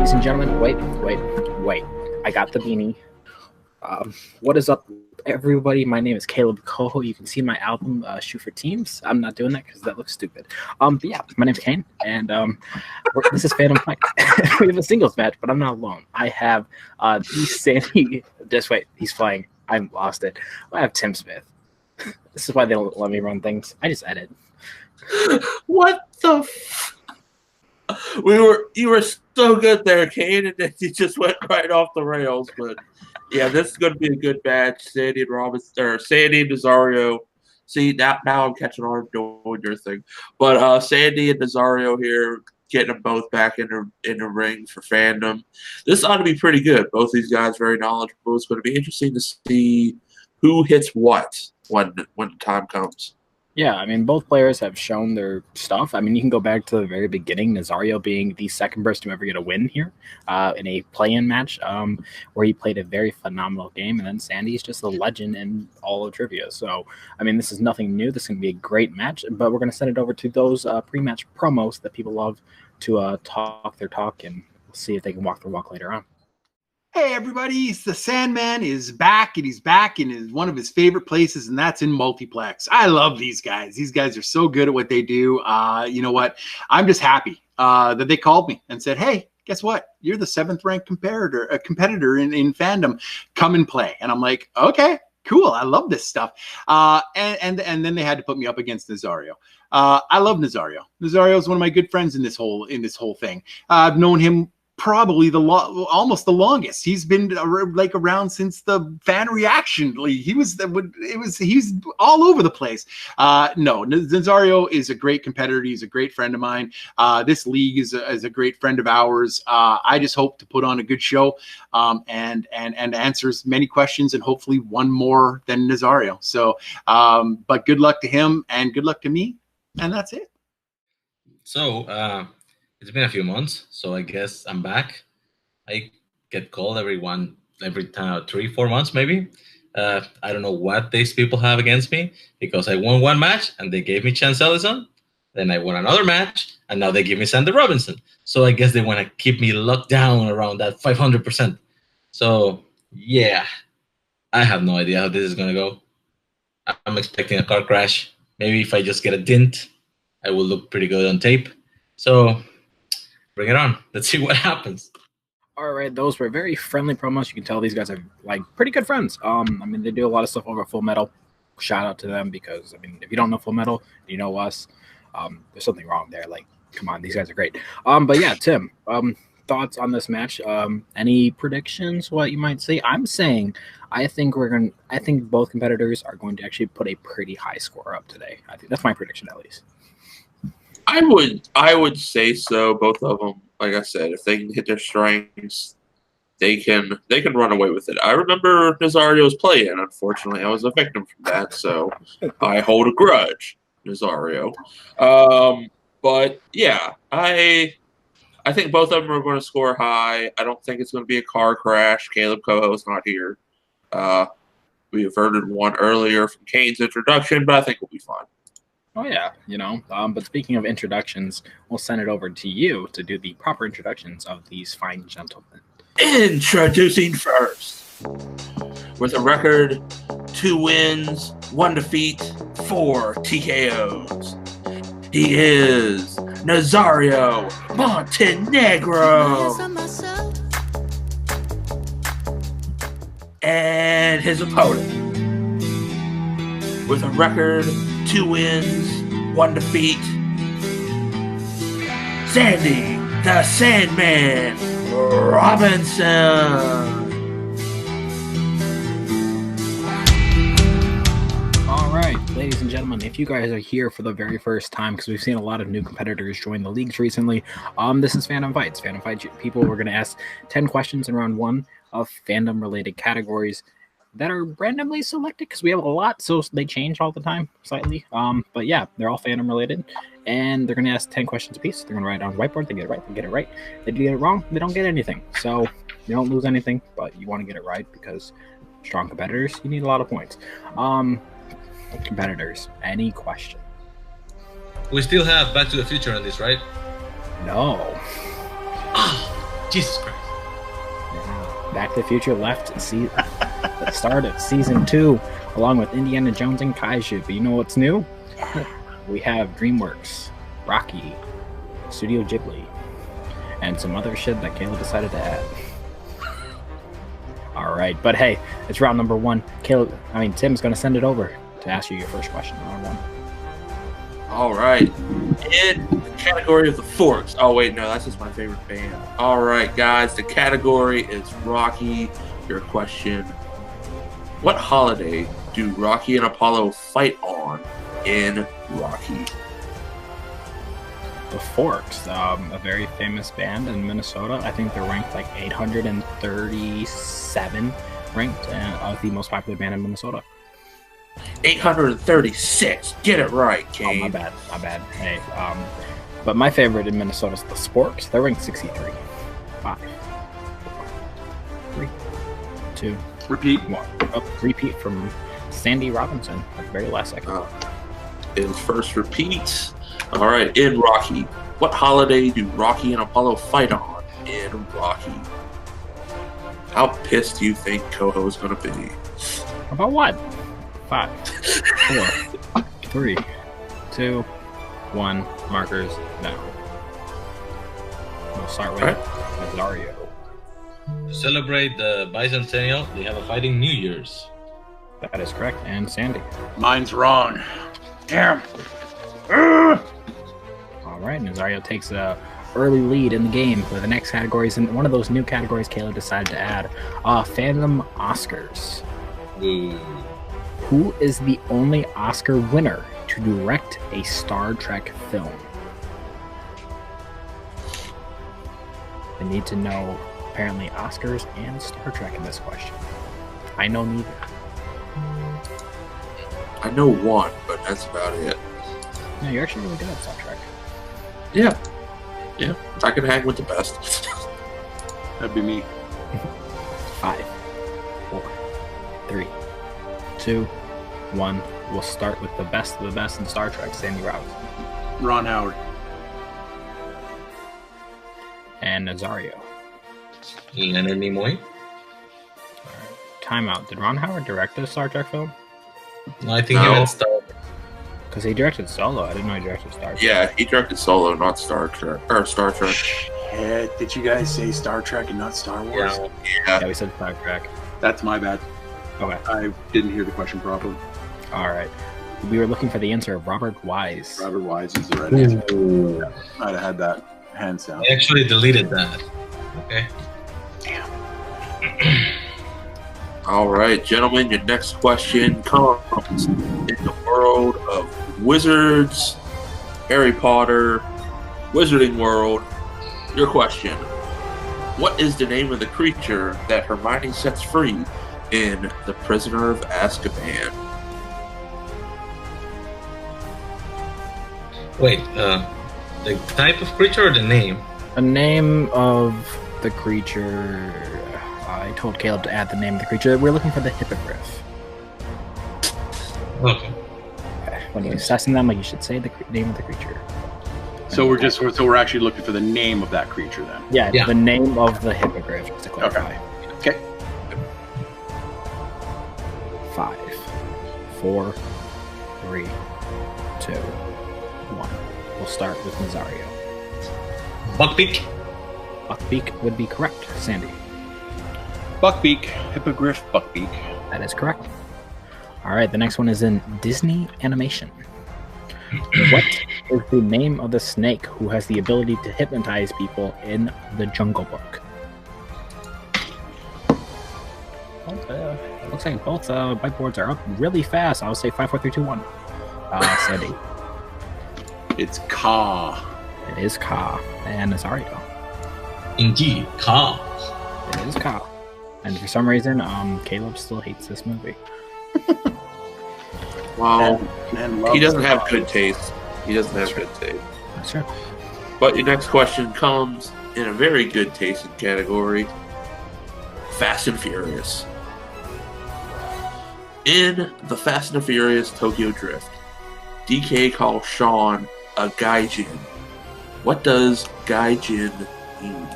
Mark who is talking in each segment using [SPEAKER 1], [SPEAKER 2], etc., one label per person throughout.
[SPEAKER 1] ladies and gentlemen, wait. I got the beanie. What is up, everybody? My name is Caleb Coho. You can see my album, Shoot for Teams. I'm not doing that because that looks stupid. But yeah, my name's Kane, and this is Fandom Fight. We have a singles match, but I'm not alone. I have the Sandy. Just wait, he's flying. I lost it. I have Tim Smith. This is why they don't let me run things. I just edit.
[SPEAKER 2] What the? You were so good there, Kane, and then you just went right off the rails. But yeah, this is going to be a good match. Sandy and Nazario. See, now I'm catching on doing your thing. But Sandy and Nazario here, getting them both back in the ring for Fandom. This ought to be pretty good. Both these guys very knowledgeable. It's going to be interesting to see who hits what when the time comes.
[SPEAKER 1] Yeah, I mean, both players have shown their stuff. I mean, you can go back to the very beginning, Nazario being the second person to ever get a win here in a play-in match where he played a very phenomenal game. And then Sandy's just a legend in all of trivia. So, I mean, this is nothing new. This is going to be a great match. But we're going to send it over to those pre-match promos that people love to talk their talk, and we'll see if they can walk their walk later on.
[SPEAKER 3] Hey everybody, the Sandman is back, and he's back in one of his favorite places, and that's in multiplex. I love these guys. These guys are so good at what they do. You know what? I'm just happy that they called me and said, hey, guess what? You're the 7th ranked competitor in Fandom. Come and play. And I'm like, okay, cool. I love this stuff. And then they had to put me up against Nazario. I love Nazario. Nazario is one of my good friends in this whole thing. I've known him probably almost the longest. He's been like around since the fan reaction. He's all over the place. No, Nazario is a great competitor. He's a great friend of mine. This league is a great friend of ours. I just hope to put on a good show and answer as many questions and hopefully one more than Nazario. So, but good luck to him and good luck to me. And that's it.
[SPEAKER 4] So, it's been a few months, so I guess I'm back. I get called every 3-4 months, maybe. I don't know what these people have against me, because I won one match and they gave me Chance Ellison. Then I won another match and now they give me Sander Robinson. So I guess they want to keep me locked down around that 500%. So yeah, I have no idea how this is going to go. I'm expecting a car crash. Maybe if I just get a dent, I will look pretty good on tape. So bring it on. Let's see what happens.
[SPEAKER 1] All right, those were very friendly promos. You can tell these guys are like pretty good friends. I mean, they do a lot of stuff over Full Metal. Shout out to them, because I mean, if you don't know Full Metal, you know us. There's something wrong there. Like, come on, these guys are great. But yeah, Tim, thoughts on this match? Any predictions? What you might say? I'm saying, I think both competitors are going to actually put a pretty high score up today. I think that's my prediction, at least.
[SPEAKER 2] I would say so. Both of them, like I said, if they can hit their strengths, they can run away with it. I remember Nazario's play-in. Unfortunately, I was a victim from that, so I hold a grudge, Nazario. But yeah, I think both of them are going to score high. I don't think it's going to be a car crash. Caleb Coho is not here. We averted one earlier from Kane's introduction, but I think we'll be fine.
[SPEAKER 1] Oh, yeah, you know, but speaking of introductions, we'll send it over to you to do the proper introductions of these fine gentlemen.
[SPEAKER 2] Introducing first, with a record 2 wins, 1 defeat, 4 TKOs. He is Nazario Montenegro. And his opponent, with a record 2 wins, 1 defeat, Sandy the Sandman Robinson.
[SPEAKER 1] All right, ladies and gentlemen, if you guys are here for the very first time, because we've seen a lot of new competitors join the leagues recently, this is Fandom Fights. Fandom Fights people, we're going to ask 10 questions in round 1 of fandom-related categories that are randomly selected, because we have a lot, so they change all the time slightly. But yeah, they're all fandom related, and they're going to ask 10 questions apiece. They're going to write it on the whiteboard. They get it right, they get it right. They get it wrong, they don't get anything. So you don't lose anything, but you want to get it right, because strong competitors, you need a lot of points. Competitors, any question?
[SPEAKER 4] We still have Back to the Future on this, right?
[SPEAKER 1] No.
[SPEAKER 4] Jesus Christ.
[SPEAKER 1] Back to the Future left the start of season 2, along with Indiana Jones and Kaiju. But you know what's new? We have DreamWorks, Rocky, Studio Ghibli, and some other shit that Caleb decided to add. All right, but hey, it's round number 1. Tim's going to send it over to ask you your first question. Round 1.
[SPEAKER 2] All right. In the category of the Forks. Oh, wait, no, that's just my favorite band. All right, guys, the category is Rocky. Your question: what holiday do Rocky and Apollo fight on in Rocky?
[SPEAKER 1] The Forks, a very famous band in Minnesota. I think they're ranked like 837 ranked of the most popular band in Minnesota.
[SPEAKER 2] 836. Get it right, Kane.
[SPEAKER 1] Oh, my bad. Hey, but my favorite in Minnesota is the Sporks. They're ranked 63. 5, 4, 3, 2,
[SPEAKER 3] Repeat.
[SPEAKER 1] 1. Oh, repeat from Sandy Robinson at the very last second.
[SPEAKER 2] His first repeat. All right, in Rocky, what holiday do Rocky and Apollo fight on in Rocky? How pissed do you think Coho is going to be?
[SPEAKER 1] About what? 5, 4, 3, 2, 1. Markers now. We'll start with Nazario.
[SPEAKER 4] To celebrate the bicentennial, they have a fighting New Year's.
[SPEAKER 1] That is correct. And Sandy.
[SPEAKER 3] Mine's wrong. Damn.
[SPEAKER 1] All right, Nazario takes a early lead in the game for the next categories, and one of those new categories Caleb decided to add, Fandom Oscars.
[SPEAKER 4] Ooh.
[SPEAKER 1] Who is the only Oscar winner to direct a Star Trek film? I need to know, apparently, Oscars and Star Trek in this question. I know neither.
[SPEAKER 2] I know one, but that's about it.
[SPEAKER 1] No, you're actually really good at Star Trek.
[SPEAKER 2] Yeah. I can hang with the best.
[SPEAKER 3] That'd be me.
[SPEAKER 1] 5, 4, 3, 2, 1. We'll start with the best of the best in Star Trek, Sandy Robinson.
[SPEAKER 3] Ron Howard.
[SPEAKER 1] And Nazario.
[SPEAKER 4] Leonard Nimoy.
[SPEAKER 1] Timeout. Did Ron Howard direct a Star Trek film?
[SPEAKER 4] No, I think he meant Star.
[SPEAKER 1] Because he directed Solo. I didn't know he directed Star Trek.
[SPEAKER 2] Yeah, he directed Solo, not Star Trek. Or Star Trek.
[SPEAKER 3] Shit, did you guys say Star Trek and not Star Wars?
[SPEAKER 1] Yeah, we said Star Trek.
[SPEAKER 3] That's my bad.
[SPEAKER 1] Okay.
[SPEAKER 3] I didn't hear the question properly.
[SPEAKER 1] All right. We were looking for the answer of Robert Wise.
[SPEAKER 3] Robert Wise is the right answer. I'd have had that hands down.
[SPEAKER 4] I actually deleted that. Okay.
[SPEAKER 2] All right, gentlemen, your next question comes in the world of wizards, Harry Potter, Wizarding World. Your question: what is the name of the creature that Hermione sets free in The Prisoner of Azkaban?
[SPEAKER 4] Wait, the type of creature or the name?
[SPEAKER 1] The name of the creature. I told Caleb to add the name of the creature. We're looking for the hippogriff.
[SPEAKER 4] Okay.
[SPEAKER 1] When you're assessing them, you should say the name of the creature.
[SPEAKER 3] So we're actually looking for the name of that creature then.
[SPEAKER 1] Yeah, the name of the hippogriff, just to clarify.
[SPEAKER 3] Okay.
[SPEAKER 1] 5, 4, 3, 2, 1. We'll start with Nazario.
[SPEAKER 4] Buckbeak.
[SPEAKER 1] Buckbeak would be correct. Sandy.
[SPEAKER 3] Buckbeak. Hippogriff Buckbeak.
[SPEAKER 1] That is correct. All right, the next one is in Disney animation. What is the name of the snake who has the ability to hypnotize people in The Jungle Book? It looks like both whiteboards are up really fast. I'll say 5, 4, 3, 2, 1. Sandy.
[SPEAKER 3] It's Ka.
[SPEAKER 1] It is Ka. And Nazario.
[SPEAKER 4] Indeed, Ka.
[SPEAKER 1] It is Ka. And for some reason, Caleb still hates this movie.
[SPEAKER 2] Well,
[SPEAKER 3] And
[SPEAKER 2] he doesn't have good taste. He doesn't have good taste.
[SPEAKER 1] That's true.
[SPEAKER 2] But your next question comes in a very good taste category: Fast and Furious. In the Fast and Furious Tokyo Drift, DK calls Sean a gaijin. What does gaijin mean?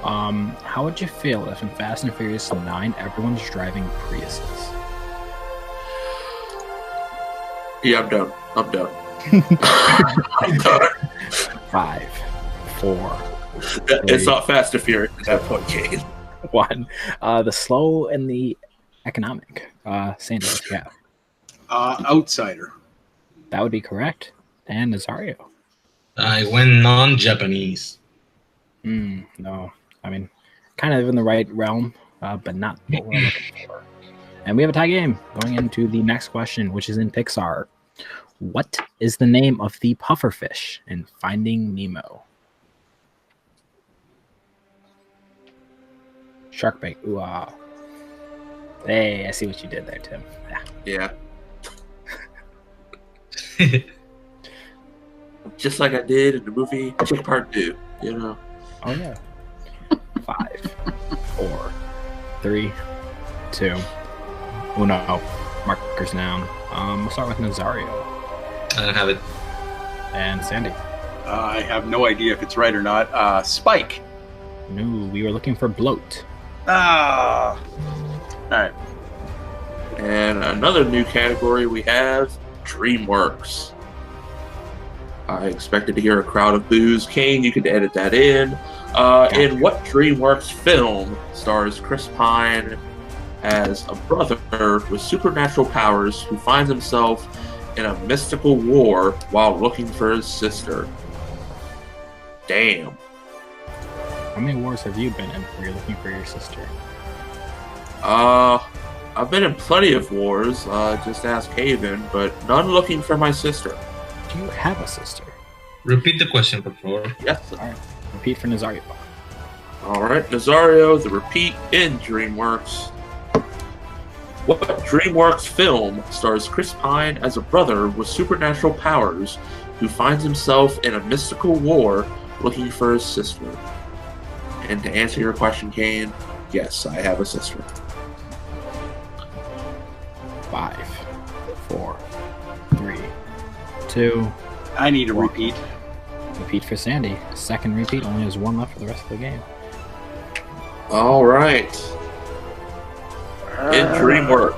[SPEAKER 1] How would you feel if in Fast and Furious 9 everyone's driving Priuses?
[SPEAKER 2] Yeah, I'm done. I'm done. I'm done.
[SPEAKER 1] 5, 4,
[SPEAKER 2] It's not Fast and Furious at that point, Kane.
[SPEAKER 1] 1. The slow and the economic. Sandy, what do you have?
[SPEAKER 3] Outsider.
[SPEAKER 1] That would be correct. And Nazario.
[SPEAKER 4] I went non-Japanese.
[SPEAKER 1] No. I mean, kind of in the right realm, but not what we're looking for. And we have a tie game going into the next question, which is in Pixar. What is the name of the pufferfish in Finding Nemo? Sharkbait. Ooh, ah. Hey, I see what you did there, Tim.
[SPEAKER 2] Yeah. Just like I did in the movie Chick Part 2, you know.
[SPEAKER 1] Oh, yeah. 5, 4, 3, 2. Oh, no. Markers down. We'll start with Nazario.
[SPEAKER 4] I don't have it.
[SPEAKER 1] And Sandy.
[SPEAKER 3] I have no idea if it's right or not. Spike.
[SPEAKER 1] No, we were looking for bloat.
[SPEAKER 3] All right.
[SPEAKER 2] And another new category we have, DreamWorks. I expected to hear a crowd of boos. Kane, you could edit that in. In what DreamWorks film stars Chris Pine as a brother with supernatural powers who finds himself in a mystical war while looking for his sister? Damn.
[SPEAKER 1] How many wars have you been in where you're looking for your sister?
[SPEAKER 2] I've been in plenty of wars, just ask Haven, but none looking for my sister.
[SPEAKER 1] Do you have a sister?
[SPEAKER 4] Repeat the question, por favor.
[SPEAKER 2] Yes.
[SPEAKER 1] All right. Repeat for Nazario.
[SPEAKER 2] All right, Nazario, the repeat in DreamWorks. What DreamWorks film stars Chris Pine as a brother with supernatural powers who finds himself in a mystical war looking for his sister? And to answer your question, Kane, yes, I have a sister.
[SPEAKER 1] 5, 4, 3, 2.
[SPEAKER 3] I need a repeat.
[SPEAKER 1] Repeat for Sandy. Second repeat. Only has one left for the rest of the game.
[SPEAKER 2] All right. In DreamWorks,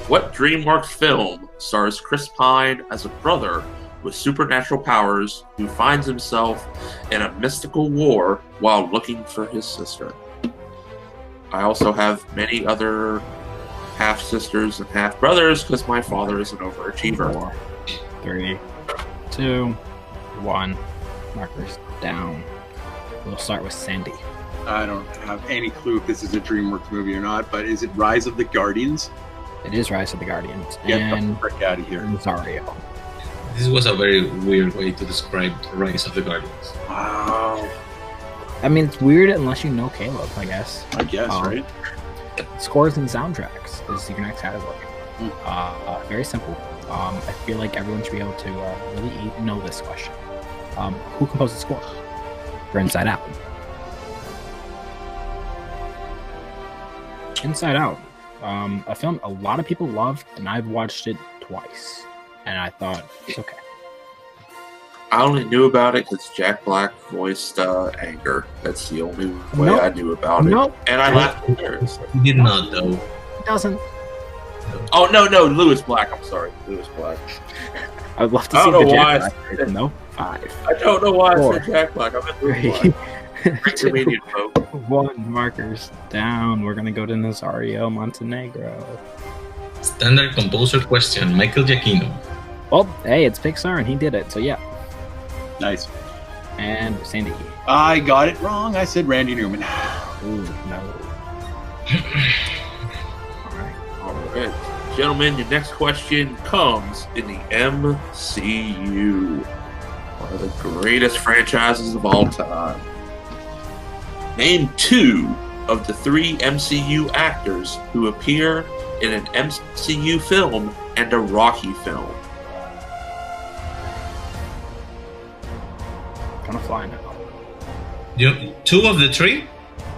[SPEAKER 2] what DreamWorks film stars Chris Pine as a brother with supernatural powers who finds himself in a mystical war while looking for his sister? I also have many other half-sisters and half-brothers because my father is an overachiever.
[SPEAKER 1] 4, 3, 2, 1. Markers down. We'll start with Sandy.
[SPEAKER 3] I don't have any clue if this is a DreamWorks movie or not, but is it Rise of the Guardians?
[SPEAKER 1] It is Rise of the Guardians.
[SPEAKER 3] Get
[SPEAKER 1] And
[SPEAKER 3] the frick out of here.
[SPEAKER 1] Nazario.
[SPEAKER 4] This was a very weird way to describe Rise of the Guardians.
[SPEAKER 3] Wow.
[SPEAKER 1] I mean, it's weird unless you know Caleb, I guess.
[SPEAKER 3] I guess, right?
[SPEAKER 1] Scores and soundtracks is your next category.
[SPEAKER 3] Hmm.
[SPEAKER 1] Very simple. I feel like everyone should be able to really know this question. Who composed the score for Inside Out? Inside Out, a film a lot of people loved, and I've watched it twice, and I thought it's okay.
[SPEAKER 2] I only knew about it because Jack Black voiced Anger. That's the only way I knew about it.
[SPEAKER 1] Nope.
[SPEAKER 2] And I laughed hilarious.
[SPEAKER 4] He did not, though.
[SPEAKER 1] It doesn't.
[SPEAKER 2] Oh, no, Lewis Black. I'm sorry. Lewis Black.
[SPEAKER 1] I would love to
[SPEAKER 2] I
[SPEAKER 1] see
[SPEAKER 2] don't
[SPEAKER 1] the
[SPEAKER 2] know why
[SPEAKER 1] Jack Black version, though. 5,
[SPEAKER 2] I don't know why
[SPEAKER 1] 4,
[SPEAKER 2] I said Jack Black. I meant Lewis
[SPEAKER 1] 3,
[SPEAKER 2] Black. Great comedian, folks.
[SPEAKER 1] 1. Markers down. We're gonna go to Nazario, Montenegro.
[SPEAKER 4] Standard composer question, Michael Giacchino.
[SPEAKER 1] Well, hey, it's Pixar, and he did it, so yeah.
[SPEAKER 3] Nice.
[SPEAKER 1] And Sandy.
[SPEAKER 3] I got it wrong. I said Randy Newman.
[SPEAKER 1] Ooh, no.
[SPEAKER 2] All right. Gentlemen, your next question comes in the MCU. One of the greatest franchises of all time. Name 2 of the 3 MCU actors who appear in an MCU film and a Rocky film.
[SPEAKER 1] Gonna fly now.
[SPEAKER 4] 2 of the 3?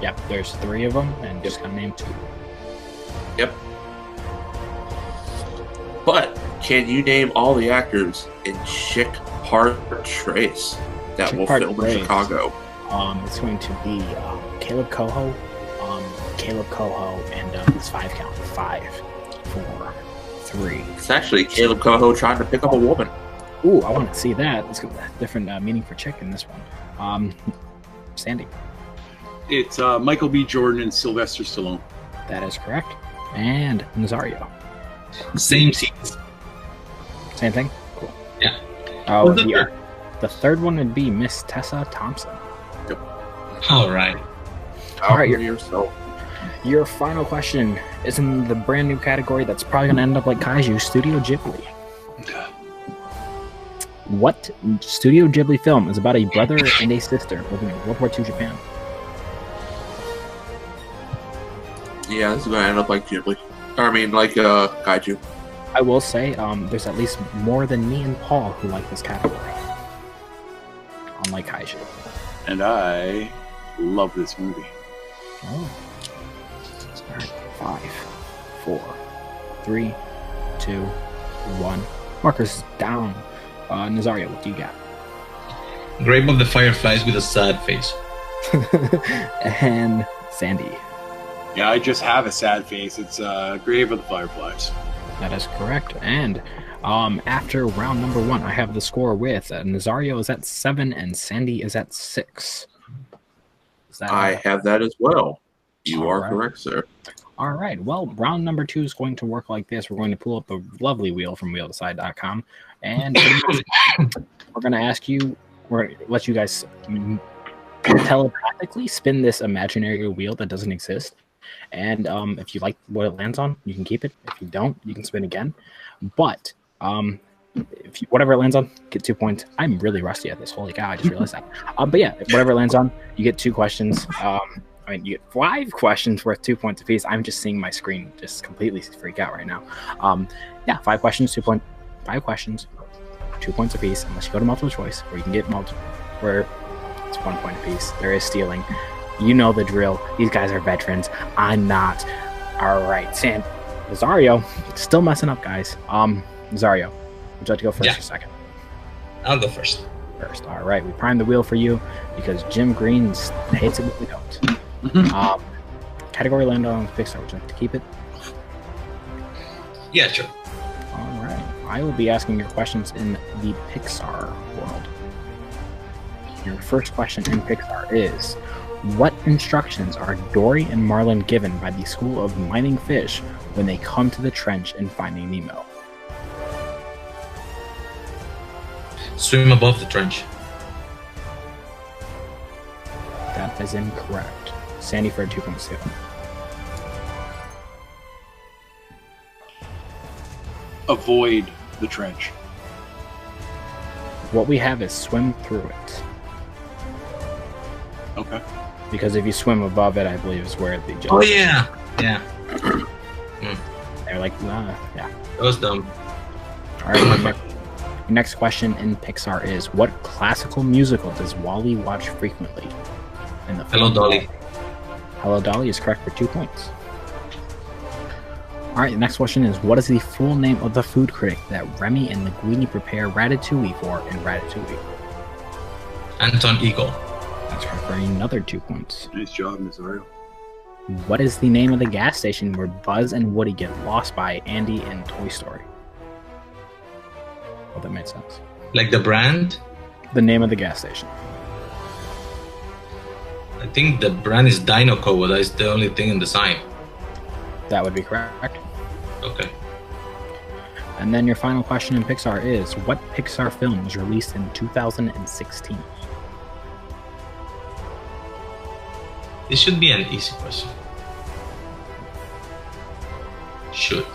[SPEAKER 1] Yep, there's 3 of them, and just gonna name 2.
[SPEAKER 2] Yep. But can you name all the actors in Chick Part Trace that
[SPEAKER 1] Chick
[SPEAKER 2] will
[SPEAKER 1] Part
[SPEAKER 2] film in
[SPEAKER 1] Trace.
[SPEAKER 2] Chicago?
[SPEAKER 1] It's going to be Caleb Coho, and it's 5 count. 5, 4, 3.
[SPEAKER 2] It's actually Caleb Coho trying to pick up a woman.
[SPEAKER 1] Ooh, I want to see that. Let's go different meaning for chick in this one. Sandy.
[SPEAKER 3] It's Michael B. Jordan and Sylvester Stallone.
[SPEAKER 1] That is correct. And Nazario.
[SPEAKER 4] Same seats.
[SPEAKER 1] Same thing? Cool.
[SPEAKER 4] Yeah.
[SPEAKER 1] Oh,
[SPEAKER 4] What's the third?
[SPEAKER 1] The third one would be Miss Tessa Thompson.
[SPEAKER 4] All right.
[SPEAKER 1] All right,
[SPEAKER 2] yourself.
[SPEAKER 1] Your final question is in the brand new category that's probably going to end up like Kaiju, Studio Ghibli. What Studio Ghibli film is about a brother and a sister living in World War II Japan?
[SPEAKER 2] Yeah, this is going to end up like Ghibli. I mean, like Kaiju.
[SPEAKER 1] I will say there's at least more than me and Paul who like this category. Unlike Kaiju.
[SPEAKER 3] And I love this movie.
[SPEAKER 1] Oh. All right. 5, 4, 3, 2, 1. Marker's down. Nazario, what do you got?
[SPEAKER 4] Grave of the Fireflies with a sad face.
[SPEAKER 1] And Sandy.
[SPEAKER 3] Yeah, I just have a sad face. It's Grave of the Fireflies.
[SPEAKER 1] That is correct. And after round number 1, I have the score with Nazario is at 7 and Sandy is at 6.
[SPEAKER 2] I have that as well. You
[SPEAKER 1] All
[SPEAKER 2] are
[SPEAKER 1] right.
[SPEAKER 2] correct, sir.
[SPEAKER 1] All right. Well, round number 2 is going to work like this. We're going to pull up a lovely wheel from wheeltoside.com, and we're going to ask you, we're going to let you guys telepathically spin this imaginary wheel that doesn't exist. And if you like what it lands on, you can keep it. If you don't, you can spin again. But if you, whatever it lands on, get 2 points. I'm really rusty at this. Holy cow, I just realized that. But yeah, whatever it lands on, you get 2 questions. I mean, you get 5 questions worth 2 points apiece. I'm just seeing my screen just completely freak out right now. Yeah, 5 questions, 5 questions, 2 points apiece, unless you go to multiple choice, where you can get multiple, where it's 1 point apiece. There is stealing. You know the drill. These guys are veterans. I'm not. All right, Nazario, still messing up, guys. Nazario, would you like to go first or second?
[SPEAKER 4] I'll go first.
[SPEAKER 1] First. All right, we primed the wheel for you because Jim Green hates it when we don't. Category land on Pixar. Would you like to keep it?
[SPEAKER 4] Yeah, sure.
[SPEAKER 1] All right. I will be asking your questions in the Pixar world. Your first question in Pixar is, what instructions are Dory and Marlin given by the School of Mining Fish when they come to the trench in Finding Nemo?
[SPEAKER 4] Swim above the trench.
[SPEAKER 1] That is incorrect. Sandy for a 2 point steal.
[SPEAKER 3] Avoid the trench.
[SPEAKER 1] What we have is swim through it.
[SPEAKER 3] Okay.
[SPEAKER 1] Because if you swim above it, I believe is where the jump.
[SPEAKER 4] Oh, yeah. Yeah.
[SPEAKER 1] They're like, yeah.
[SPEAKER 4] That was dumb.
[SPEAKER 1] All right. Next question in Pixar is, what classical musical does Wall-E watch frequently? In the
[SPEAKER 4] Hello, Dolly.
[SPEAKER 1] Hello, Dolly is correct for 2 points. All right, the next question is, what is the full name of the food critic that Remy and Linguini prepare ratatouille for in Ratatouille?
[SPEAKER 4] Anton Eagle.
[SPEAKER 1] That's correct for another 2 points.
[SPEAKER 3] Nice job, Nazario.
[SPEAKER 1] What is the name of the gas station where Buzz and Woody get lost by Andy in Toy Story? Well, that made sense.
[SPEAKER 4] Like the brand?
[SPEAKER 1] The name of the gas station.
[SPEAKER 4] I think the brand is Dino Co. That's the only thing in the sign.
[SPEAKER 1] That would be correct.
[SPEAKER 4] Okay.
[SPEAKER 1] And then your final question in Pixar is, what Pixar film was released in 2016?
[SPEAKER 4] This should be an easy question. Should.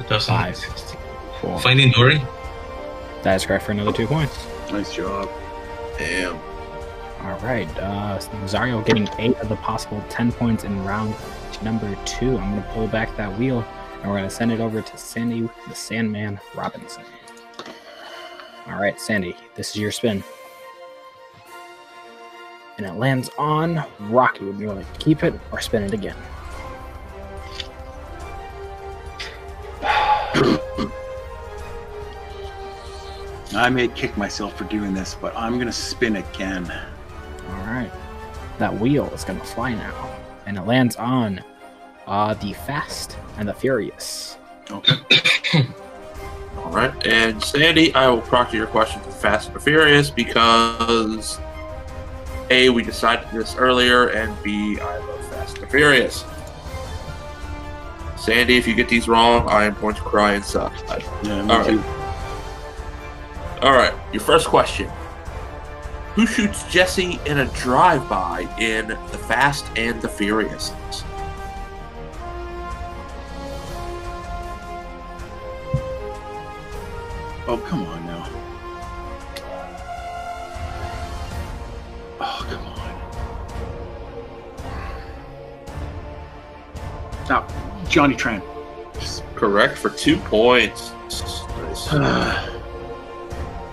[SPEAKER 1] Five,
[SPEAKER 4] 2016.
[SPEAKER 1] 4.
[SPEAKER 4] Finding Dory?
[SPEAKER 1] That is correct for another 2 points.
[SPEAKER 3] Nice job.
[SPEAKER 2] Damn.
[SPEAKER 1] All right. Nazario getting 8 of the possible 10 points in round number 2. I'm going to pull back that wheel, and we're going to send it over to Sandy, the Sandman Robinson. All right, Sandy, this is your spin. And it lands on Rocky. Would you want to keep it or spin it again?
[SPEAKER 3] I may kick myself for doing this, but I'm going to spin again.
[SPEAKER 1] All right. That wheel is going to fly now, and it lands on the Fast and the Furious.
[SPEAKER 3] Okay.
[SPEAKER 2] All right, and Sandy, I will proctor your question for Fast and the Furious because A, we decided this earlier, and B, I love Fast and the Furious. Sandy, if you get these wrong, I am going to cry inside.
[SPEAKER 3] Yeah, me
[SPEAKER 2] All right.
[SPEAKER 3] too.
[SPEAKER 2] All right, your first question. Who shoots Jesse in a drive-by in The Fast and the Furious?
[SPEAKER 3] Oh, come on now. Oh, come on. Now, Johnny Tran.
[SPEAKER 2] Correct for 2 points. Nice.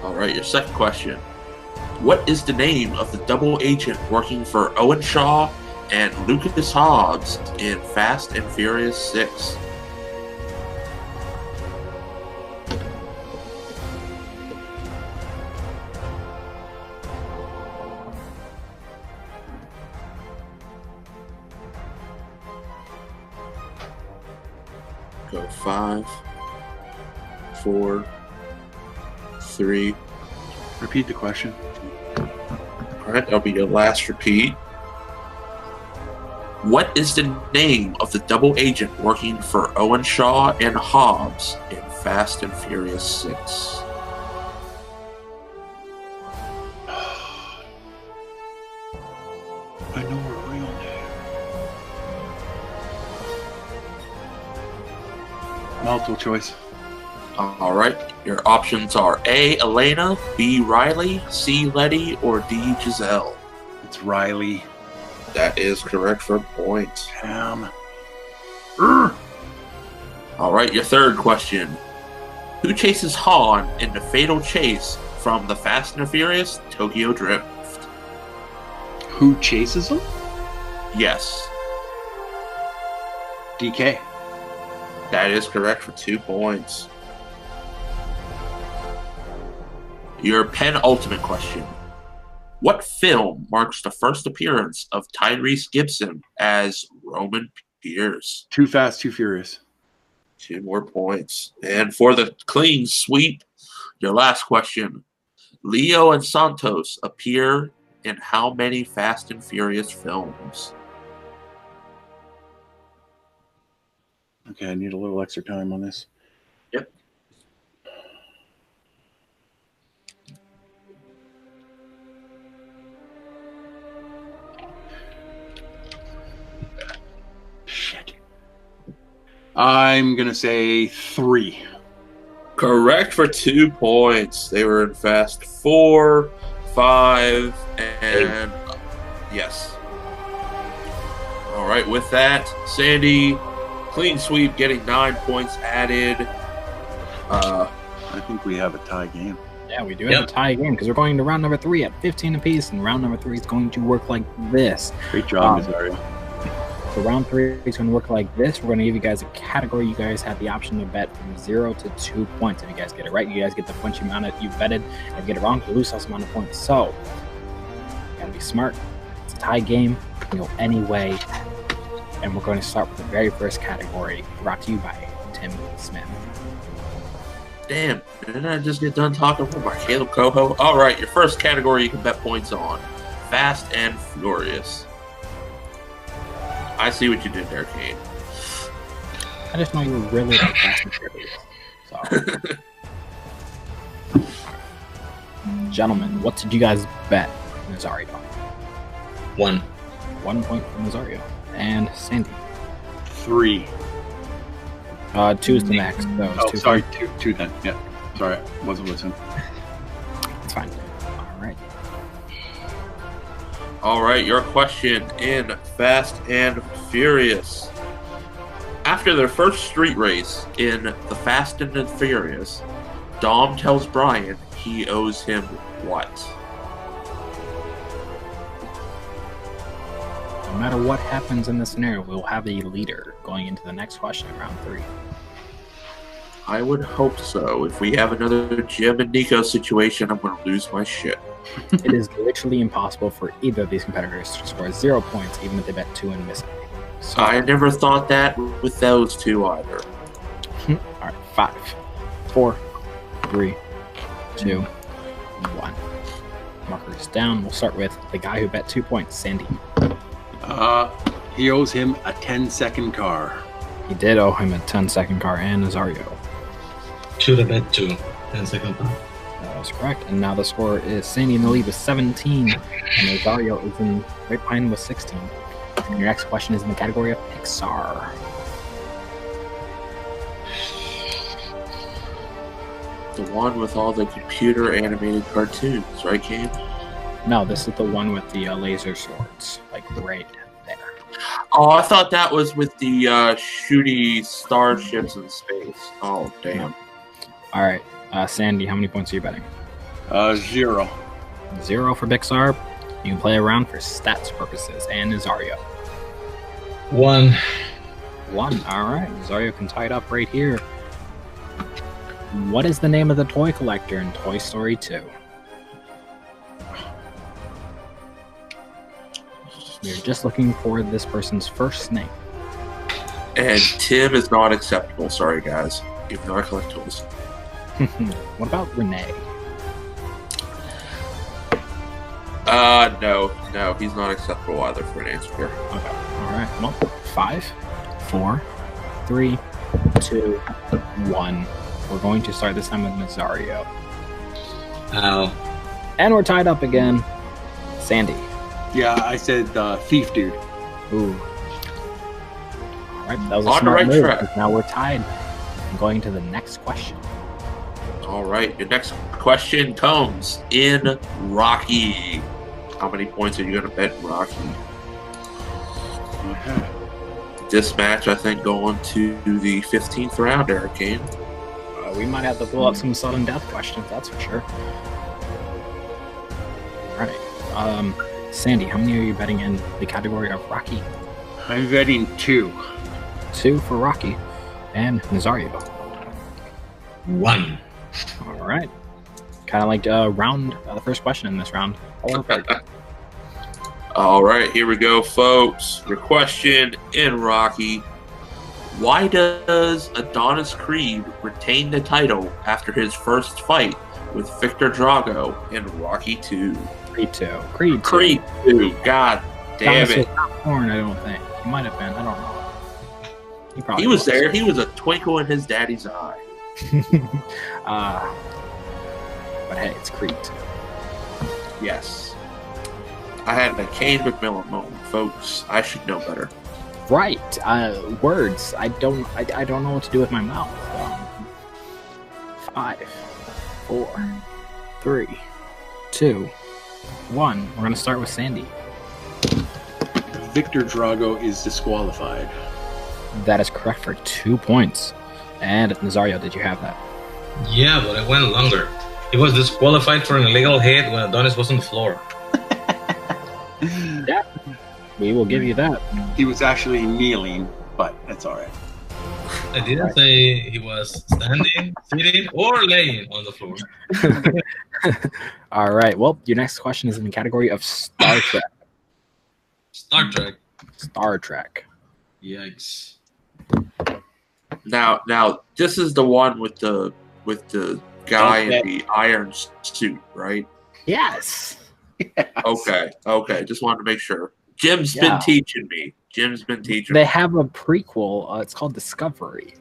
[SPEAKER 2] All right, your second question. What is the name of the double agent working for Owen Shaw and Lucas Hobbs in Fast and Furious 6? Go 5, 4, 3.
[SPEAKER 3] Repeat the question.
[SPEAKER 2] All right, that'll be your last repeat. What is the name of the double agent working for Owen Shaw and Hobbs in Fast and Furious 6?
[SPEAKER 3] I know her real name. Multiple choice.
[SPEAKER 2] All right, your options are A, Elena, B, Riley, C, Letty, or D, Giselle.
[SPEAKER 3] It's Riley.
[SPEAKER 2] That is correct for a point.
[SPEAKER 3] Damn.
[SPEAKER 2] All right, your third question. Who chases Han in the fatal chase from the Fast and the Furious Tokyo Drift?
[SPEAKER 3] Who chases him?
[SPEAKER 2] Yes,
[SPEAKER 3] DK.
[SPEAKER 2] that is correct for 2 points. Your penultimate question. What film marks the first appearance of Tyrese Gibson as Roman Pierce?
[SPEAKER 3] Too Fast, Too Furious.
[SPEAKER 2] 2 more points. And for the clean sweep, your last question. Leo and Santos appear in how many Fast and Furious films?
[SPEAKER 3] Okay, I need a little extra time on this.
[SPEAKER 2] Yep.
[SPEAKER 3] Shit. I'm going to say 3.
[SPEAKER 2] Correct for 2 points. They were in Fast 4, 5, and yes. All right, with that, Sandy, clean sweep, getting 9 points added.
[SPEAKER 3] I think we have a tie game.
[SPEAKER 1] Yeah, we do have a tie game because we're going to round number 3 at 15 apiece, and round number 3 is going to work like this.
[SPEAKER 3] Great job, Nazario.
[SPEAKER 1] So round 3 is going to work like this. We're going to give you guys a category. You guys have the option to bet from 0 to 2 points. If you guys get it right, you guys get the points amount that you betted. And if you get it wrong, you lose that amount of points. So you gotta be smart. It's a tie game. You can go any way. And we're going to start with the very first category, brought to you by Tim Smith.
[SPEAKER 2] Damn, didn't I just get done talking with my Caleb Coho? All right, your first category you can bet points on. Fast and Furious. I see what you did there, Kane.
[SPEAKER 1] I just know you really like Fast and Furious. So, gentlemen, what did you guys bet, Nazario?
[SPEAKER 4] 1.
[SPEAKER 1] 1 point for Nazario. And Sandy.
[SPEAKER 3] 3.
[SPEAKER 1] 2 is the max. So
[SPEAKER 3] Oh,
[SPEAKER 1] two
[SPEAKER 3] sorry.
[SPEAKER 1] points.
[SPEAKER 3] 2 then. Yeah. Sorry. I wasn't listening.
[SPEAKER 1] It's fine. All right.
[SPEAKER 2] All right, your question in Fast and Furious. After their first street race in The Fast and the Furious, Dom tells Brian he owes him what?
[SPEAKER 1] No matter what happens in this scenario, we'll have a leader going into the next question in round 3.
[SPEAKER 2] I would hope so. If we have another Jim and Nico situation, I'm going to lose my shit.
[SPEAKER 1] It is literally impossible for either of these competitors to score 0 points, even if they bet 2 and miss it. So,
[SPEAKER 2] I never thought that with those two either.
[SPEAKER 1] all right, 5, 4, 3, 2, 1. Markers down. We'll start with the guy who bet 2 points, Sandy.
[SPEAKER 3] He owes him a 10-second car.
[SPEAKER 1] He did owe him a 10-second car, and Nazario.
[SPEAKER 4] Should have bet 2. 10-second time.
[SPEAKER 1] That was correct. And now the score is Sandy in the lead with 17, and Nazario is in right behind with 16. And your next question is in the category of Pixar.
[SPEAKER 2] The one with all the computer animated cartoons, right, Kane?
[SPEAKER 1] No, this is the one with the laser swords, like right there.
[SPEAKER 2] Oh, I thought that was with the shooty starships in space. Oh, damn.
[SPEAKER 1] All right, Sandy, how many points are you betting?
[SPEAKER 3] 0.
[SPEAKER 1] 0 for Pixar. You can play around for stats purposes. And Nazario.
[SPEAKER 4] 1.
[SPEAKER 1] 1. All right, Nazario can tie it up right here. What is the name of the toy collector in Toy Story 2? We're just looking for this person's first name.
[SPEAKER 2] And Tim is not acceptable. Sorry, guys. Even though I collect toys.
[SPEAKER 1] What about Renee?
[SPEAKER 2] No, he's not acceptable either for an answer here.
[SPEAKER 1] Okay. All right. Well, 5, 4, 3, 2, 1. We're going to start this time with Nazario.
[SPEAKER 4] Ow.
[SPEAKER 1] And we're tied up again. Sandy.
[SPEAKER 3] Yeah, I said thief dude.
[SPEAKER 1] Ooh. All right, that was a
[SPEAKER 2] On the
[SPEAKER 1] smart
[SPEAKER 2] right
[SPEAKER 1] move,
[SPEAKER 2] track.
[SPEAKER 1] 'cause now we're tied. I'm going to the next question.
[SPEAKER 2] All right, your next question comes in Rocky. How many points are you going to bet in Rocky? This match, I think, going to the 15th round, Eric Kane.
[SPEAKER 1] We might have to pull up some sudden death questions, that's for sure. All right. Sandy, how many are you betting in the category of Rocky?
[SPEAKER 3] I'm betting 2.
[SPEAKER 1] 2 for Rocky. And Nazario.
[SPEAKER 4] 1.
[SPEAKER 1] All right. Kind of like the first question in this round.
[SPEAKER 2] All right, here we go, folks. Your question in Rocky. Why does Adonis Creed retain the title after his first fight with Victor Drago in Rocky 2?
[SPEAKER 1] Creed 2. Creed 2.
[SPEAKER 2] Creed 2. God damn
[SPEAKER 1] Adonis
[SPEAKER 2] it.
[SPEAKER 1] was not born, I don't think. He might have been. I don't know. He
[SPEAKER 2] He was there. He was a twinkle in his daddy's eye.
[SPEAKER 1] But hey, it's Creed 2.
[SPEAKER 2] Yes. I had a Kane McMillan moment, folks. I should know better.
[SPEAKER 1] Right. Words. I don't know what to do with my mouth. 5, 4, 3, 2, 1. We're gonna start with Sandy.
[SPEAKER 3] Victor Drago is disqualified.
[SPEAKER 1] That is correct for 2 points. And Nazario, did you have that?
[SPEAKER 4] Yeah, but it went longer. He was disqualified for an illegal hit when Adonis was on the floor.
[SPEAKER 1] Yeah. We will give you that.
[SPEAKER 3] He was actually kneeling, but that's all right.
[SPEAKER 4] I didn't say he was standing, sitting, or laying on the floor.
[SPEAKER 1] All right. Well, your next question is in the category of Star Trek.
[SPEAKER 4] Star Trek.
[SPEAKER 1] Star Trek.
[SPEAKER 4] Yikes.
[SPEAKER 2] Now, this is the one with the guy in the iron suit, right?
[SPEAKER 1] Yes.
[SPEAKER 2] Okay. Just wanted to make sure. Jim's been teaching me.
[SPEAKER 1] They have a prequel. It's called Discovery.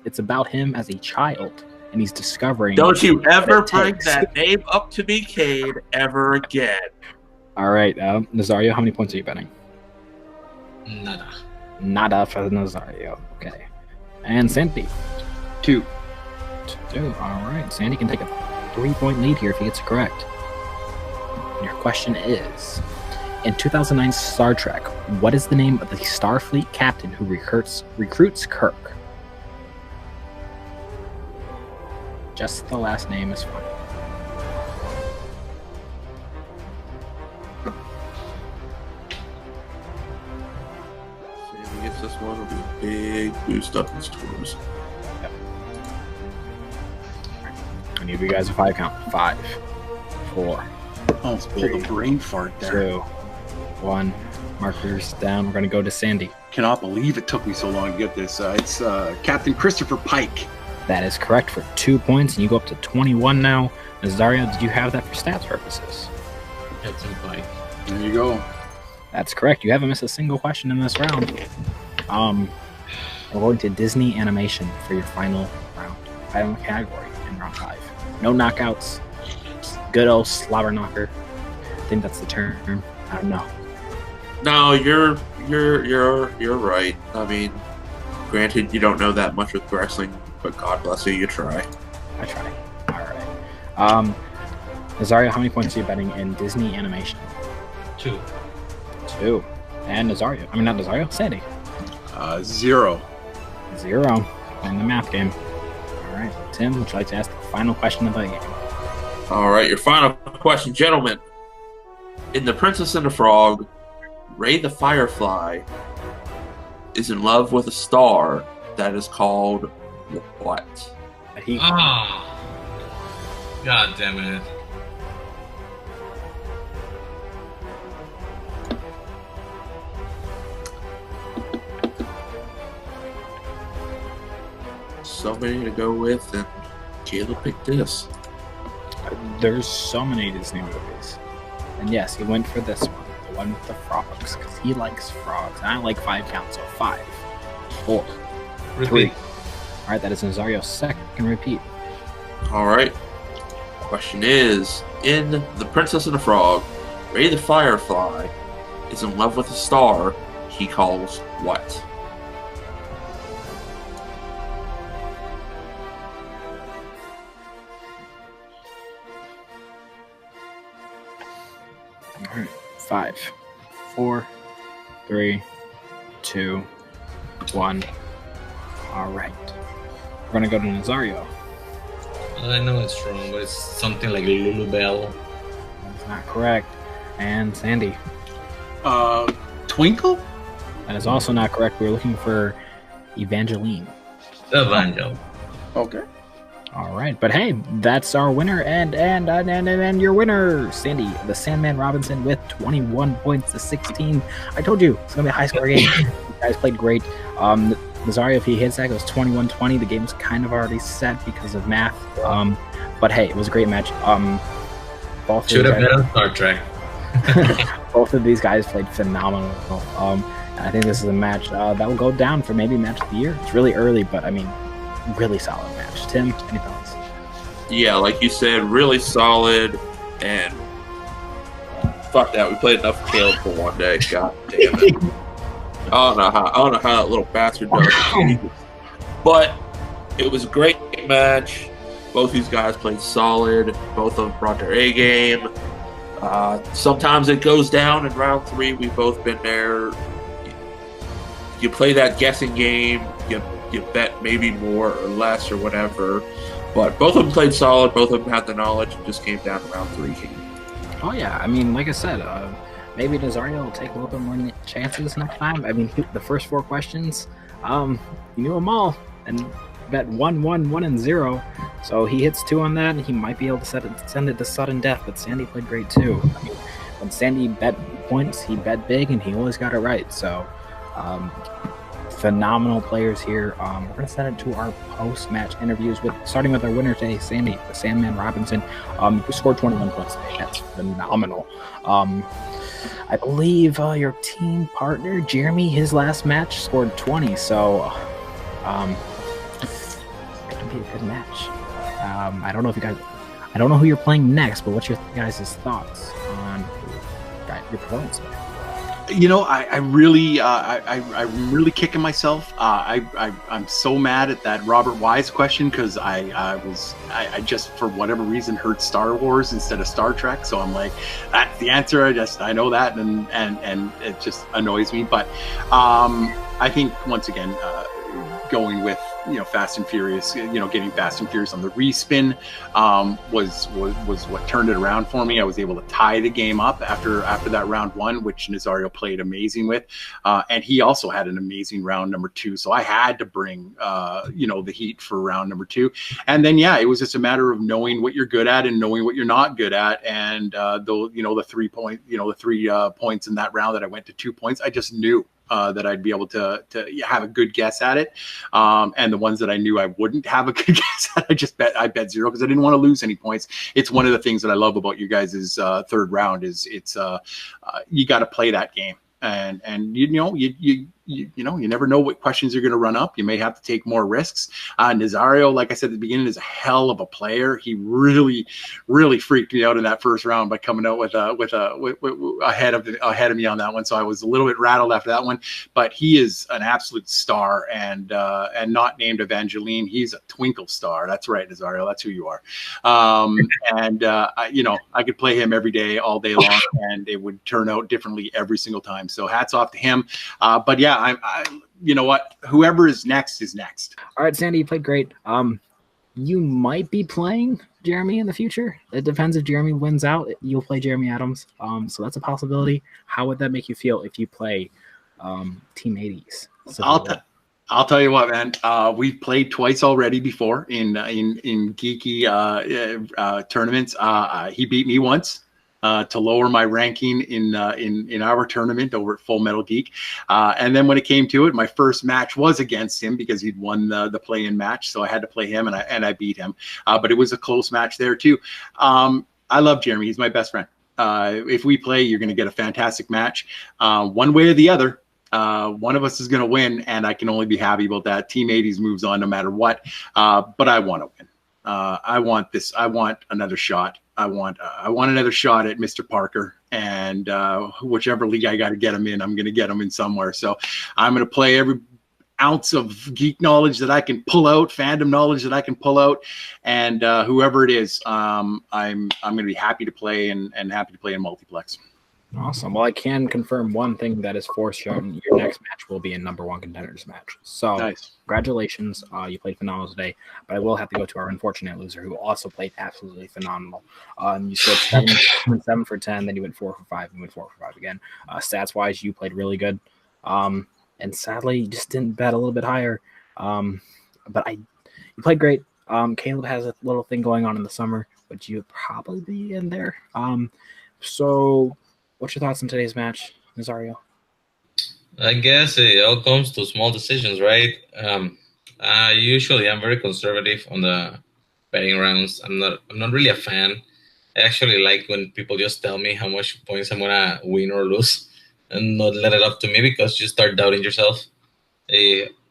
[SPEAKER 1] It's about him as a child, and he's discovering.
[SPEAKER 2] Don't you ever bring that name up to me, Cade, ever again.
[SPEAKER 1] All right, Nazario, how many points are you betting?
[SPEAKER 4] Nada.
[SPEAKER 1] Nada for Nazario. Okay. And Sandy.
[SPEAKER 3] 2.
[SPEAKER 1] 2. All right. Sandy can take a 3-point lead here if he gets it correct. Your question is, in 2009 Star Trek, what is the name of the Starfleet captain who recruits Kirk? Just the last name is fine.
[SPEAKER 2] If he gets this one, it'll be a big boost up his scores.
[SPEAKER 1] I give you guys a 5 count. 5, 4,
[SPEAKER 3] Almost pulled a brain fart there.
[SPEAKER 1] 2, 1. Markers down. We're going to go to Sandy.
[SPEAKER 3] Cannot believe it took me so long to get this. It's Captain Christopher Pike.
[SPEAKER 1] That is correct for 2 points, and you go up to 21 now. Nazario, did you have that for stats purposes?
[SPEAKER 4] Captain Pike.
[SPEAKER 3] There you go.
[SPEAKER 1] That's correct. You haven't missed a single question in this round. We're going to Disney animation for your final round. Final category in round 5. No knockouts. Good old slobber knocker. I think that's the term. I don't know.
[SPEAKER 2] No, you're right. I mean, granted, you don't know that much with wrestling, but God bless you, you try.
[SPEAKER 1] I try. All right. Nazario, how many points are you betting in Disney animation?
[SPEAKER 4] 2.
[SPEAKER 1] 2. And Nazario. I mean, not Nazario. Sandy.
[SPEAKER 3] 0.
[SPEAKER 1] 0. Playing the math game. All right. Tim, would you like to ask the final question of the game?
[SPEAKER 2] All right, your final question, gentlemen. In The Princess and the Frog, Ray the Firefly is in love with a star that is called what?
[SPEAKER 4] God damn it.
[SPEAKER 2] So many to go with, and Caleb picked this.
[SPEAKER 1] There's so many Disney movies. And yes, he went for this one. The one with the frogs. Because he likes frogs. And I like 5 counts, so 5, 4, 3. All right, that is Nazario's second repeat.
[SPEAKER 2] All right. Question is, in The Princess and the Frog, Ray the Firefly is in love with a star he calls what?
[SPEAKER 1] All right, 5, 4, 3, 2, 1. All right. We're going to go to Nazario.
[SPEAKER 4] I know it's wrong, but it's something like Lulu Bell.
[SPEAKER 1] That's not correct. And Sandy.
[SPEAKER 3] Twinkle?
[SPEAKER 1] That is also not correct. We're looking for Evangeline.
[SPEAKER 4] Evangel.
[SPEAKER 3] Okay.
[SPEAKER 1] All right, but hey, that's our winner, and your winner, Sandy, the Sandman Robinson, with 21 points to 16. I told you it's gonna be a high score game. You guys played great. Nazario, if he hits that, goes 21-20. The game's kind of already set because of math. But hey, it was a great match. Both
[SPEAKER 4] should have been on Star Trek.
[SPEAKER 1] Both of these guys played phenomenal. I think this is a match that will go down for maybe match of the year. It's really early, but I mean, really solid match. Tim, any thoughts?
[SPEAKER 2] Yeah, like you said, really solid, and fuck that, we played enough for Caleb for one day. God damn it. I don't know how that little bastard does it. But it was a great match. Both these guys played solid. Both of them brought their A game. Sometimes it goes down in round 3. We've both been there. You play that guessing game. You bet maybe more or less or whatever. But both of them played solid. Both of them had the knowledge. It just came down to round 3.
[SPEAKER 1] Oh, yeah. I mean, like I said, maybe Nazario will take a little bit more chances next time. I mean, the first 4 questions, you knew them all. And bet 1, 1, 1, and 0. So he hits 2 on that, and he might be able to send it to sudden death. But Sandy played great, too. I mean, when Sandy bet points, he bet big, and he always got it right. So, phenomenal players here. We're going to send it to our post-match interviews, starting with our winner today, Sandy, the Sandman Robinson, who scored 21 points today. That's phenomenal. I believe your team partner, Jeremy, his last match scored 20, so it's going to be a good match. I don't know who you're playing next, but what's your guys' thoughts on your performance today?
[SPEAKER 3] You know, I'm really kicking myself. I'm so mad at that Robert Wise question because I just for whatever reason heard Star Wars instead of Star Trek. So I'm like, that's the answer. I know that, and it just annoys me. But I think once again, going with Fast and Furious. Getting Fast and Furious on the respin was what turned it around for me. I was able to tie the game up after that round one, which Nazario played amazing with, and he also had an amazing round number two. So I had to bring the heat for round number two, and then it was just a matter of knowing what you're good at and knowing what you're not good at. And the 3 points in that round that I went to 2 points, I just knew that I'd be able to have a good guess at it. And the ones that I knew I wouldn't have a good guess at, I bet zero because I didn't want to lose any points. It's one of the things that I love about you guys' third round is you got to play that game. And you never know what questions you're going to run up. You may have to take more risks. Nazario, like I said at the beginning, is a hell of a player. He really, really freaked me out in that first round by coming out with ahead of me on that one. So I was a little bit rattled after that one. But he is an absolute star, and not named Evangeline. He's a twinkle star. That's right, Nazario. That's who you are. I could play him every day, all day long, and it would turn out differently every single time. So hats off to him. But yeah, you know what? Whoever is next is next.
[SPEAKER 1] All right, Sandy, you played great. You might be playing Jeremy in the future. It depends if Jeremy wins out. You'll play Jeremy Adams. So that's a possibility. How would that make you feel if you play Team 80s?
[SPEAKER 3] I'll tell you what, man. We've played twice already before in geeky tournaments. He beat me once. To lower my ranking in our tournament over at Full Metal Geek. And then when it came to it, my first match was against him because he'd won the play-in match. So I had to play him, and I beat him. But it was a close match there too. I love Jeremy. He's my best friend. If we play, you're going to get a fantastic match. One way or the other, one of us is going to win, and I can only be happy about that. Team 80s moves on no matter what. But I want to win. I want this. I want another shot. I want another shot at Mr. Parker, and whichever league I got to get him in, I'm going to get him in somewhere. So I'm going to play every ounce of geek knowledge that I can pull out, fandom knowledge that I can pull out, and whoever it is, I'm going to be happy to play and happy to play in multiplex.
[SPEAKER 1] Awesome. Well, I can confirm one thing that is for sure. Your next match will be a number one contenders match. So
[SPEAKER 3] nice.
[SPEAKER 1] Congratulations. You played phenomenal today. But I will have to go to our unfortunate loser who also played absolutely phenomenal. You scored 7 for 10, then you went 4 for 5, and went 4 for 5 again. Stats-wise, you played really good. And sadly, you just didn't bet a little bit higher. But you played great. Caleb has a little thing going on in the summer, but you would probably be in there. So what's your thoughts on today's match, Nazario?
[SPEAKER 4] I guess it all comes to small decisions, right? Usually I'm very conservative on the betting rounds. I'm not really a fan. I actually like when people just tell me how much points I'm gonna win or lose and not let it up to me, because you start doubting yourself.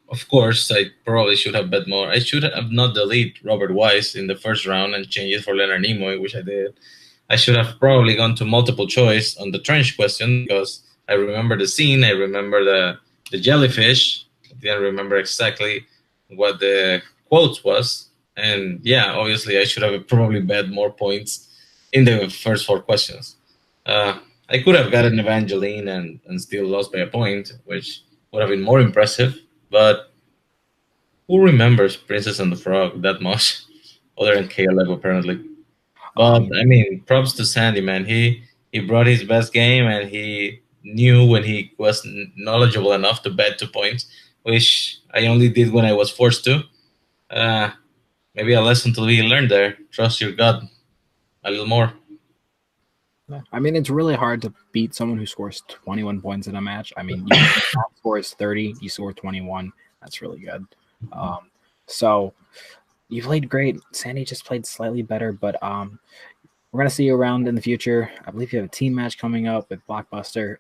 [SPEAKER 4] Of course, I probably should have bet more. I should have not deleted Robert Wise in the first round and change it for Leonard Nimoy, which I did. I should have probably gone to multiple choice on the trench question, because I remember the scene, I remember the jellyfish. I didn't remember exactly what the quote was. And yeah, obviously I should have probably bet more points in the first 4 questions. I could have gotten Evangeline and still lost by a point, which would have been more impressive. But who remembers Princess and the Frog that much, other than Caleb apparently? But I mean, props to Sandy, man. He brought his best game, and he knew when he was knowledgeable enough to bet 2 points, which I only did when I was forced to. Maybe a lesson to be learned there. Trust your gut a little more.
[SPEAKER 1] I mean, it's really hard to beat someone who scores 21 points in a match. I mean, you scores 30, you score 21. That's really good. So you played great. Sandy just played slightly better, but we're gonna see you around in the future. I believe you have a team match coming up with Blockbuster.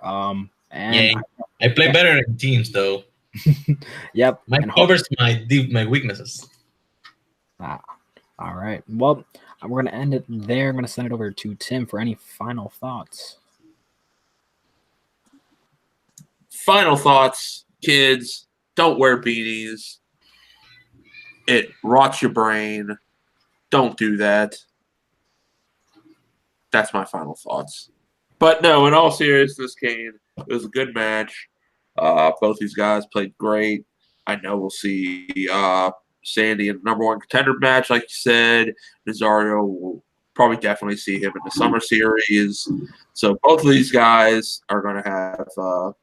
[SPEAKER 1] And
[SPEAKER 4] I play better in teams, though.
[SPEAKER 1] Yep.
[SPEAKER 4] Mine covers my weaknesses.
[SPEAKER 1] All right. Well, we're gonna end it there. I'm gonna send it over to Tim for any final thoughts.
[SPEAKER 2] Final thoughts, kids. Don't wear beanies. It rots your brain. Don't do that. That's my final thoughts. But no, in all seriousness, Kane, it was a good match. Both these guys played great. I know we'll see Sandy in the number one contender match, like you said. Nazario will probably definitely see him in the Summer Series. So both of these guys are going to have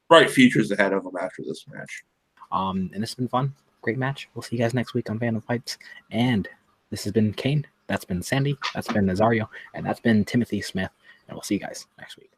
[SPEAKER 2] bright futures ahead of them after this match.
[SPEAKER 1] And it's been fun. Great match. We'll see you guys next week on Fandom Fights. And this has been Kane. That's been Sandy. That's been Nazario. And that's been Timothy Smith. And we'll see you guys next week.